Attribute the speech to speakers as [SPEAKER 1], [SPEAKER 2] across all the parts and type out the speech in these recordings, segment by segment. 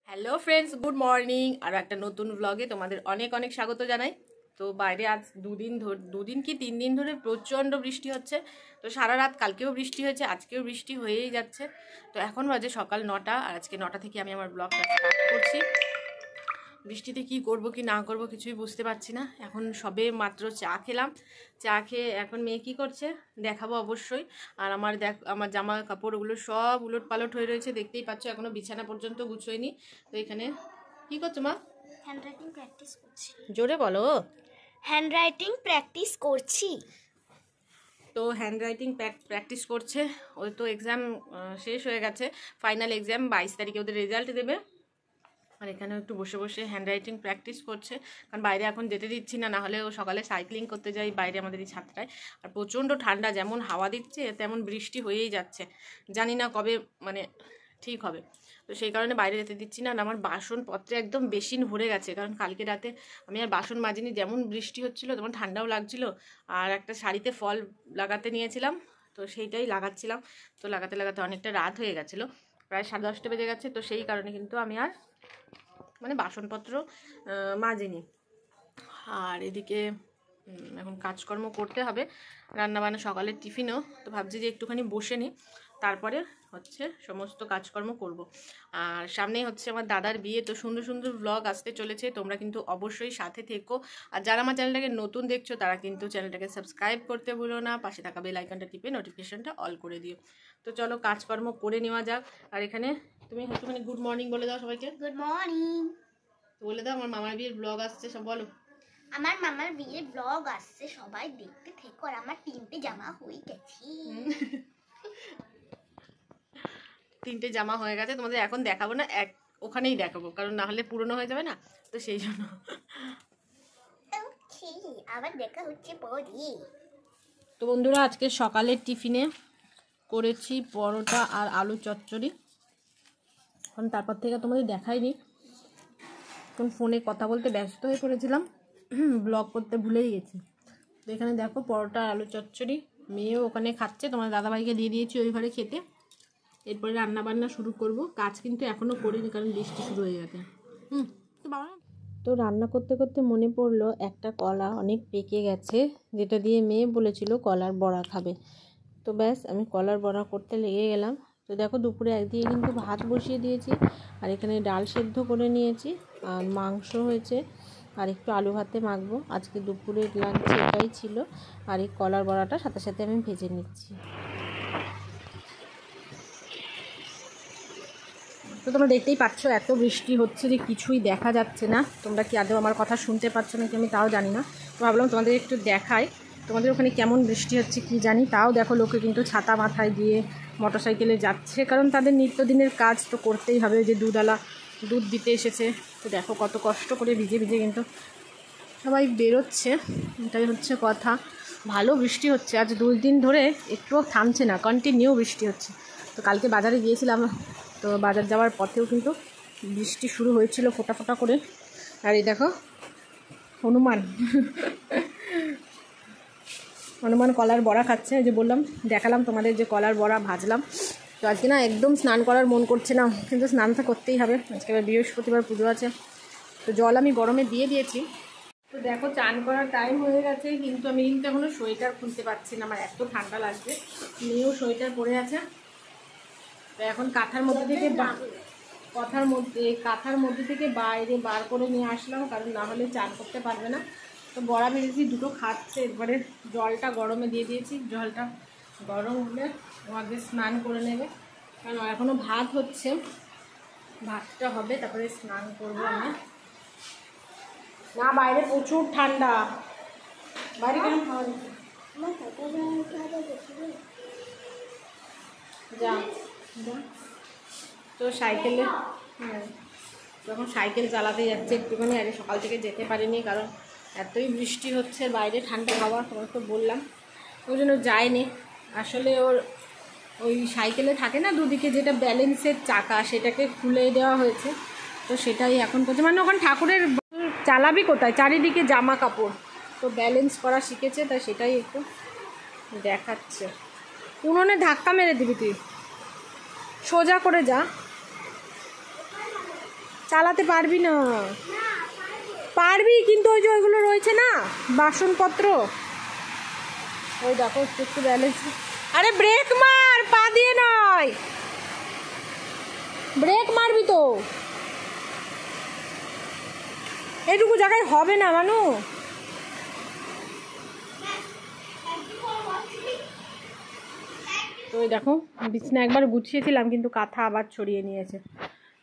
[SPEAKER 1] Hello friends, good morning. আর একটা নতুন ব্লগে তোমাদের অনেক অনেক স্বাগত জানাই। তো বাইরে আজ দুদিন কি 3 দিন ধরে প্রচণ্ড বৃষ্টি হচ্ছে। তো সারা রাত কালকেও বৃষ্টি হয়েছে, আজকেও বৃষ্টি হয়েই যাচ্ছে। তো এখন বাজে সকাল 9টা, আর আজকে 9টা থেকে আমি আমার ব্লগটা স্টার্ট করছি। বৃষ্টিতে কি করব কি না করব কিছুই বুঝতে পারছি না। এখন সবে মাত্র চা খেলাম, চা খেয়ে এখন মেয়ে কী করছে দেখাবো অবশ্যই। আর আমার জামা কাপড়গুলো সব উলট পালট হয়ে রয়েছে, দেখতেই পাচ্ছ। এখনো বিছানা পর্যন্ত গুছোইনি। তো এখানে কি করছো মা?
[SPEAKER 2] হ্যান্ডরাইটিং প্র্যাকটিস করছি।
[SPEAKER 1] জোরে বলো।
[SPEAKER 2] হ্যান্ডরাইটিং প্র্যাকটিস করছি।
[SPEAKER 1] তো হ্যান্ডরাইটিং প্র্যাকটিস করছে। ওই তো এক্সাম শেষ হয়ে গেছে, ফাইনাল এক্সাম 22 তারিখে ওদের রেজাল্ট দেবে। আর এখানেও একটু বসে বসে হ্যান্ডরাইটিং প্র্যাকটিস করছে, কারণ বাইরে এখন যেতে দিচ্ছি না, নাহলে ও সকালে সাইক্লিং করতে যাই বাইরে আমাদের এই ছাদটায়। আর প্রচণ্ড ঠান্ডা, যেমন হাওয়া দিচ্ছে তেমন বৃষ্টি হয়েই যাচ্ছে। জানি না কবে মানে ঠিক হবে। তো সেই কারণে বাইরে যেতে দিচ্ছি না। আর আমার বাসনপত্রে একদম বেসিন ভরে গেছে, কারণ কালকে রাতে আমি আর বাসন মাজিনি। যেমন বৃষ্টি হচ্ছিলো তেমন ঠান্ডাও লাগছিল। আর একটা শাড়িতে ফল লাগাতে নিয়েছিলাম, তো সেইটাই লাগাচ্ছিলাম। তো লাগাতে লাগাতে অনেকটা রাত হয়ে গেছিলো, প্রায় 10:30 বেজে গেছে। তো সেই কারণে কিন্তু আমি আর মানে বাসনপত্র মাজিনি। আর এদিকে এখন কাজকর্ম করতে হবে, রান্নাবান্না, সকালের টিফিনও। তো ভাবছি যে একটুখানি বসে নিই, তারপরে হচ্ছে সমস্ত কাজকর্ম করব। আর সামনেই হচ্ছে আমার দাদার বিয়ে, তো সুন্দর সুন্দর ব্লগ আসতে চলেছে। তোমরা কিন্তু অবশ্যই সাথে থেকো। আর যারা আমার চ্যানেলটাকে নতুন দেখছো তারা কিন্তু চ্যানেলটাকে সাবস্ক্রাইব করতে ভুলো না, পাশে থাকা বেল আইকনটা টিপে নোটিফিকেশনটা অল করে দিও। তো চলো কাজকর্ম করে নেওয়া যাক। আর এখানে তুমি একটুখানি গুড মর্নিং বলে দাও সবাইকে।
[SPEAKER 2] Good morning.
[SPEAKER 1] বলে দাও আমার মামার বিয়ের ব্লগ আসছে, সব বলো।
[SPEAKER 2] আমার মামার বিয়ের ব্লগ আসছে, সবাই দেখতে থেকো। আর আমার 3টে জামা হয়ে গেছে।
[SPEAKER 1] 3টে জামা হয়ে গেছে, তোমাদের এখন দেখাবো না, ওখানেই দেখাবো, কারণ না হলে পুরনো হয়ে যাবে না, তো সেই জন্য।
[SPEAKER 2] আবার দেখা হচ্ছে পরে।
[SPEAKER 1] তো বন্ধুরা, আজকে সকালের টিফিনে করেছি পরোটা আর আলু চচ্চড়ি। এখন তারপর থেকে তোমাদের দেখাইনি, এখন ফোনে কথা বলতে ব্যস্ত হয়ে পড়েছিলাম, ব্লগ করতে ভুলেই গেছি। তো এখানে দেখো পরোটা আর আলু চচ্চড়ি, মেয়েও ওখানে খাচ্ছে, তোমার দাদাভাইকে দিয়ে দিয়েছি ওই ঘরে খেতে। এরপরে রান্নাবান্না শুরু করব। কাজ কিন্তু এখনও করিনি, কারণ বৃষ্টি শুরু হয়ে গেছে। তো রান্না করতে করতে মনে পড়লো একটা কলা অনেক পেকে গেছে, যেটা দিয়ে মেয়ে বলেছিল কলার বড়া খাবে। তো ব্যাস আমি কলার বড়া করতে লেগে গেলাম। তো দেখো দুপুরে একদিকে কিন্তু ভাত বসিয়ে দিয়েছি, আর এখানে ডাল সেদ্ধ করে নিয়েছি, আর মাংস হয়েছে, আর একটু আলু ভাতে মাখবো। আজকে দুপুরের লাঞ্চ এটাই ছিল। আর এই কলার বড়াটা সাথে সাথে আমি ভেজে নিচ্ছি। তো তোমরা দেখতেই পাচ্ছ এত বৃষ্টি হচ্ছে যে কিছুই দেখা যাচ্ছে না। তোমরা কি আদৌ আমার কথা শুনতে পাচ্ছ নাকি আমি তাও জানি না। তো ভাবলাম তোমাদের একটু দেখাই তোমাদের ওখানে কেমন বৃষ্টি হচ্ছে কি জানি। তাও দেখো লোকে কিন্তু ছাতা মাথায় দিয়ে মোটরসাইকেলে যাচ্ছে, কারণ তাদের নিত্যদিনের কাজ তো করতেই হবে। যে দুধওয়ালা দুধ দিতে এসেছে, তো দেখো কত কষ্ট করে ভিজে ভিজে কিন্তু সবাই বেরোচ্ছে। এটাই হচ্ছে কথা। ভালো বৃষ্টি হচ্ছে আজ 2 দিন ধরে, একটুও থামছে না, কন্টিনিউ বৃষ্টি হচ্ছে। তো কালকে বাজারে গিয়েছিলাম, তো বাজার যাওয়ার পথেও কিন্তু বৃষ্টি শুরু হয়েছিল ফোঁটা ফোঁটা করে। আর এই দেখো হনুমান হনুমান কলার বড়া খাচ্ছে। যে বললাম, দেখালাম তোমাদের যে কলার বড়া ভাজলাম। তো আজকে না একদম স্নান করার মন করছে না, কিন্তু স্নানটা করতেই হবে, আজকে আবার বৃহস্পতিবার পুজো আছে। তো জল আমি গরমে দিয়ে দিয়েছি। তো দেখো চান করার টাইম হয়ে গেছে, কিন্তু আমি কিন্তু এখনও সোয়েটার খুলতে পারছি না, আমার এত ঠান্ডা লাগছে। মেয়েও সোয়েটার পরে আছে। তো এখন কাঁথার মধ্যে থেকে বাইরে বার করে নিয়ে আসলাম, কারণ না হলে চান করতে পারবে না। তো বড়া ভেজেছি, দুটো খাচ্ছে। এবারে জলটা গরমে দিয়ে দিয়েছি, জলটা গরম হলে আগে স্নান করে নেবে, কারণ এখনও ভাত হচ্ছে, ভাতটা হবে তারপরে স্নান করবো আমি। না বাইরে প্রচুর ঠান্ডা, বাইরে কেন খাওয়া যা। তো সাইকেলে যখন সাইকেল চালাতে যাচ্ছে একটুখানি, আগে সকাল থেকে যেতে পারিনি, কারণ এতই বৃষ্টি হচ্ছে বাইরে, ঠান্ডা হাওয়া, তোমার তো বললাম, ওই জন্য যায়নি। আসলে ওর ওই সাইকেলে থাকে না দুদিকে যেটা ব্যালেন্সের চাকা, সেটাকে খুলে দেওয়া হয়েছে। তো সেটাই এখন করছে, মানে ওখানে ঠাকুরের চালাবি কোথায়, চারিদিকে জামা কাপড়, তো ব্যালেন্স করা শিখেছে, তাই সেটাই একটু দেখাচ্ছে। উনুনে ধাক্কা মেরে দিবি তুই। সোজা করে যা, চালাতে পারবি না। পারবি কিন্তু ওই যে ওইগুলো রয়েছে না বাসনপত্র, ওই দেখো একটু একটু ব্যালেন্স। আরে ব্রেক মার, পা দিয়ে নয়, ব্রেক মারবি তো। এইটুকু জায়গায় হবে না মানু। তো ওই দেখো বিছনা একবার গুছিয়েছিলাম কিন্তু কাঁথা আবার ছড়িয়ে নিয়েছে।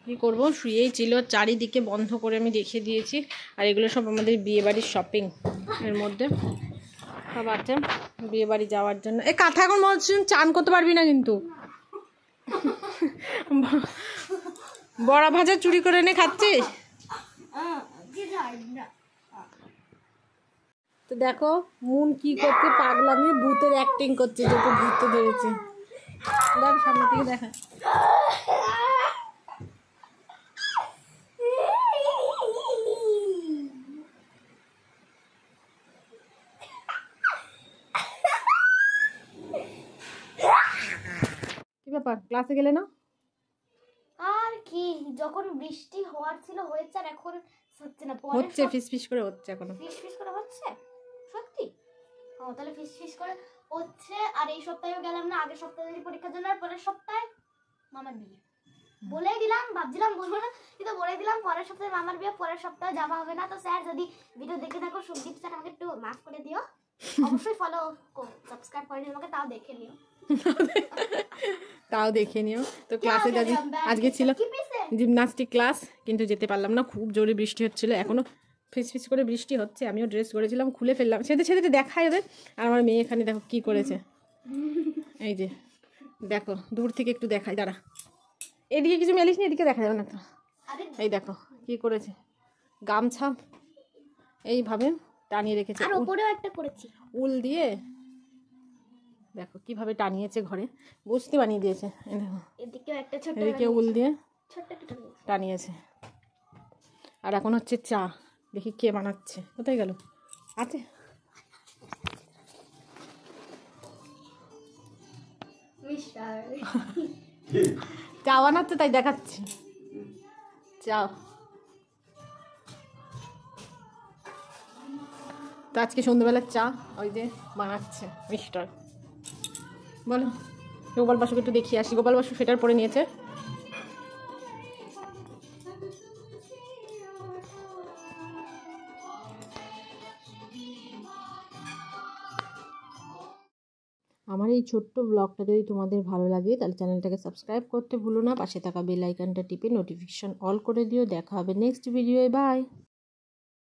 [SPEAKER 1] কী করবো, শুয়েই ছিল, চারিদিকে বন্ধ করে আমি রেখে দিয়েছি। আর এগুলো সব আমাদের বিয়েবাড়ির শপিং এর মধ্যে সব আছে বিয়েবাড়ি যাওয়ার জন্য। এই কাঁথা এখন মনে হচ্ছে চান করতে পারবি না কিন্তু। বড়া ভাজা চুরি করে এনে খাচ্ছিস। তো দেখো মুন কি করতে, পাগলামি ভূতের অ্যাক্টিং করছে, যেটা ভূত ধরেছে। দেখ সামনে থেকে দেখা। কি ব্যাপার, ক্লাসে গেলে না?
[SPEAKER 2] আর কি, যখন বৃষ্টি হওয়ার ছিল হয়েছে, আর এখন হচ্ছে না।
[SPEAKER 1] হচ্ছে ফিস ফিস করে হচ্ছে, এখনো
[SPEAKER 2] ফিস ফিস করে হচ্ছে সত্যি। ও তাহলে ফিস ফিস করে হচ্ছে। আর এই সপ্তাহেও গেলাম না, আগের সপ্তাহে পরীক্ষার জন্য, আর পরের সপ্তাহে মামার বিয়ে। বলেই দিলাম, ভাবছিলাম বলবো না, কিন্তু বলে দিলাম পরের সপ্তাহে মামার বিয়ে, পরের সপ্তাহে যাওয়া হবে না। তো স্যার যদি ভিডিও দেখে থাকো, সুদীপ স্যার আমাকে একটু মাফ করে দিও। অবশ্যই ফলো সাবস্ক্রাইব করে নিও, আমাকে তাও দেখে নিও।
[SPEAKER 1] তাও দেখে নিও। তো ক্লাসে আজকে ছিল জিমনাস্টিক ক্লাস, কিন্তু যেতে পারলাম না, খুব জোরে বৃষ্টি হচ্ছিল। এখনো ফিস ফিস করে বৃষ্টি হচ্ছে। আমিও ড্রেস করেছিলাম, খুলে ফেললাম। সেটা সেটা দেখায় ওদের। আর আমার মেয়ে এখানে দেখো কি করেছে, এই যে দেখো দূর থেকে একটু দেখাই, দাঁড়া। এদিকে কিছু মেলিস নি, এদিকে দেখা যাবে না তো। এই দেখো কি করেছে, গামছা এইভাবে টানিয়ে রেখেছে,
[SPEAKER 2] আর উপরেও একটা করেছি
[SPEAKER 1] উল দিয়ে। দেখো কিভাবে টানিয়েছে, ঘরে বসতে বানিয়ে দিয়েছে।
[SPEAKER 2] এদিকেও একটা ছোট,
[SPEAKER 1] এদিকে উল দিয়ে
[SPEAKER 2] ছোট্ট একটা
[SPEAKER 1] টানিয়েছে। আর এখন হচ্ছে চা, দেখি কে বানাচ্ছে। কোথায় গেল, আছে
[SPEAKER 2] মিস্টার
[SPEAKER 1] চা বানাচ্ছে, তাই দেখাচ্ছি। চা তো আজকে সন্ধ্যেবেলার চা ওই যে বানাচ্ছে মিস্টার। বলো, গোপাল বাসুকে একটু দেখিয়ে আসি। গোপাল বাসু সেটার পরে নিয়েছে। আমার এই ছোট্ট ব্লগটা যদি তোমাদের ভালো লাগে তাহলে চ্যানেলটাকে সাবস্ক্রাইব করতে ভুলো না। পাশে থাকা বেল আইকনটা টিপে নোটিফিকেশন অল করে দিও। দেখা হবে নেক্সট ভিডিওয়ে, বাই।